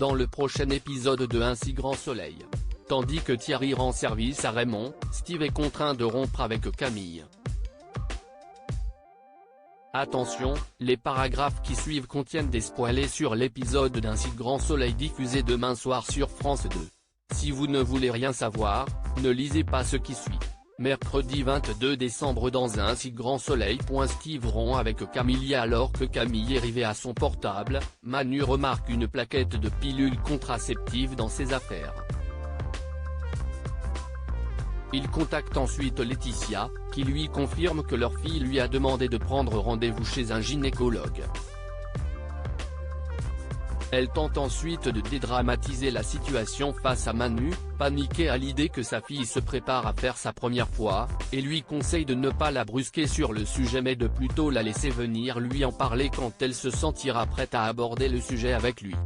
dans le prochain épisode de Un si grand soleil. Tandis que Thierry rend service à Raymond, Steve est contraint de rompre avec Camille. Attention, les paragraphes qui suivent contiennent des spoilers sur l'épisode d'Un si grand soleil diffusé demain soir sur France 2. Si vous ne voulez rien savoir, ne lisez pas ce qui suit. Mercredi 22 décembre dans Un si grand soleil. Steve rompt avec Camille alors que Camille est rivée à son portable, Manu remarque une plaquette de pilules contraceptives dans ses affaires. Il contacte ensuite Laetitia, qui lui confirme que leur fille lui a demandé de prendre rendez-vous chez un gynécologue. Elle tente ensuite de dédramatiser la situation face à Manu, paniqué à l'idée que sa fille se prépare à faire sa première fois, et lui conseille de ne pas la brusquer sur le sujet mais de plutôt la laisser venir lui en parler quand elle se sentira prête à aborder le sujet avec lui.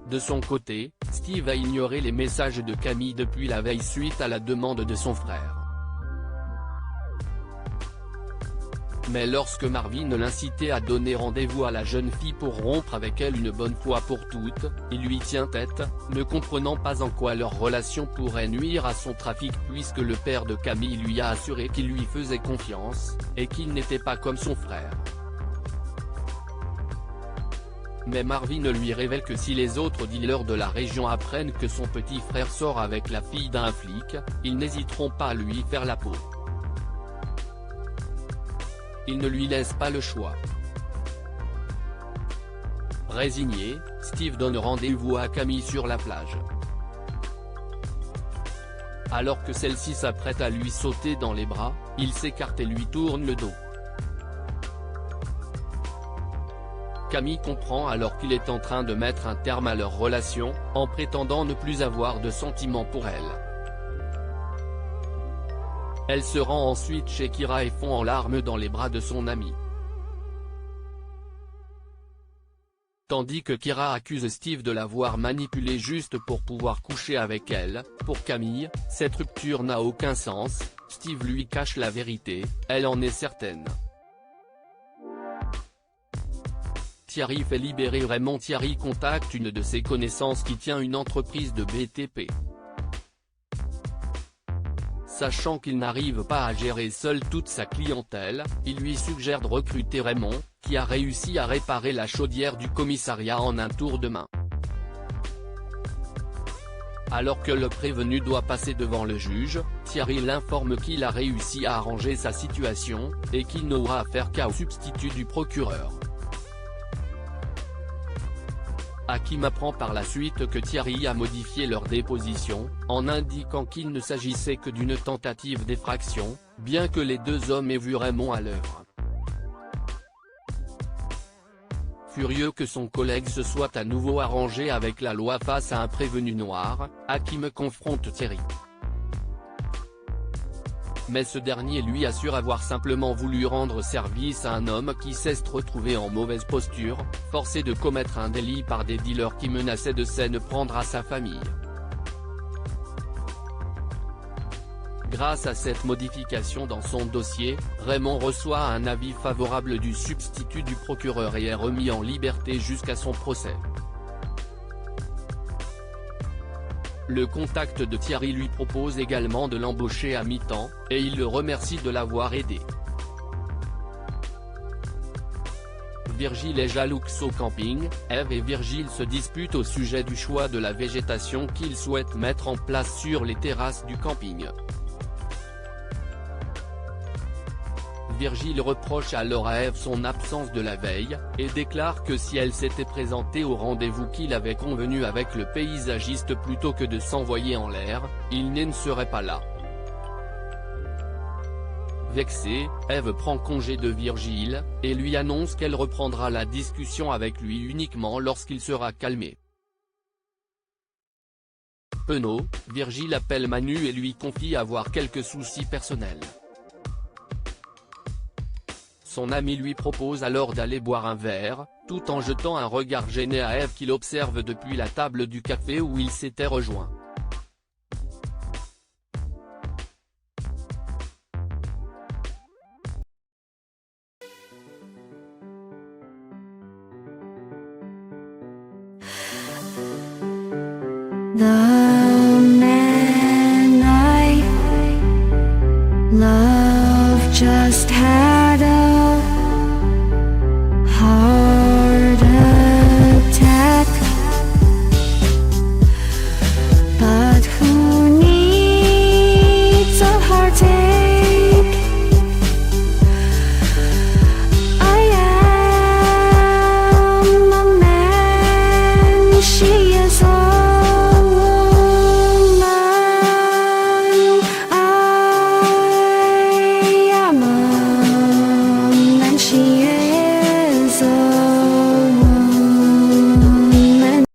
De son côté, Steve a ignoré les messages de Camille depuis la veille suite à la demande de son frère. Mais lorsque Marvin l'incitait à donner rendez-vous à la jeune fille pour rompre avec elle une bonne fois pour toutes, il lui tient tête, ne comprenant pas en quoi leur relation pourrait nuire à son trafic puisque le père de Camille lui a assuré qu'il lui faisait confiance, et qu'il n'était pas comme son frère. Mais Marvin lui révèle que si les autres dealers de la région apprennent que son petit frère sort avec la fille d'un flic, ils n'hésiteront pas à lui faire la peau. Il ne lui laisse pas le choix. Résigné, Steve donne rendez-vous à Camille sur la plage. Alors que celle-ci s'apprête à lui sauter dans les bras, il s'écarte et lui tourne le dos. Camille comprend alors qu'il est en train de mettre un terme à leur relation, en prétendant ne plus avoir de sentiments pour elle. Elle se rend ensuite chez Kira et fond en larmes dans les bras de son amie. Tandis que Kira accuse Steve de l'avoir manipulée juste pour pouvoir coucher avec elle, pour Camille, cette rupture n'a aucun sens, Steve lui cache la vérité, elle en est certaine. Thierry fait libérer Raymond. Thierry contacte une de ses connaissances qui tient une entreprise de BTP. Sachant qu'il n'arrive pas à gérer seul toute sa clientèle, il lui suggère de recruter Raymond, qui a réussi à réparer la chaudière du commissariat en un tour de main. Alors que le prévenu doit passer devant le juge, Thierry l'informe qu'il a réussi à arranger sa situation, et qu'il n'aura affaire qu'au substitut du procureur. Hakim apprend par la suite que Thierry a modifié leur déposition, en indiquant qu'il ne s'agissait que d'une tentative d'effraction, bien que les deux hommes aient vu Raymond à l'œuvre. Furieux que son collègue se soit à nouveau arrangé avec la loi face à un prévenu noir, Hakim confronte Thierry. Mais ce dernier lui assure avoir simplement voulu rendre service à un homme qui s'est retrouvé en mauvaise posture, forcé de commettre un délit par des dealers qui menaçaient de s'en prendre à sa famille. Grâce à cette modification dans son dossier, Raymond reçoit un avis favorable du substitut du procureur et est remis en liberté jusqu'à son procès. Le contact de Thierry lui propose également de l'embaucher à mi-temps, et il le remercie de l'avoir aidé. Virgile est jaloux au camping. Eve et Virgile se disputent au sujet du choix de la végétation qu'ils souhaitent mettre en place sur les terrasses du camping. Virgile reproche alors à Eve son absence de la veille, et déclare que si elle s'était présentée au rendez-vous qu'il avait convenu avec le paysagiste plutôt que de s'envoyer en l'air, il ne serait pas là. Vexée, Eve prend congé de Virgile, et lui annonce qu'elle reprendra la discussion avec lui uniquement lorsqu'il sera calmé. Penaud, Virgile appelle Manu et lui confie avoir quelques soucis personnels. Son ami lui propose alors d'aller boire un verre, tout en jetant un regard gêné à Eve qu'il observe depuis la table du café où il s'était rejoint. The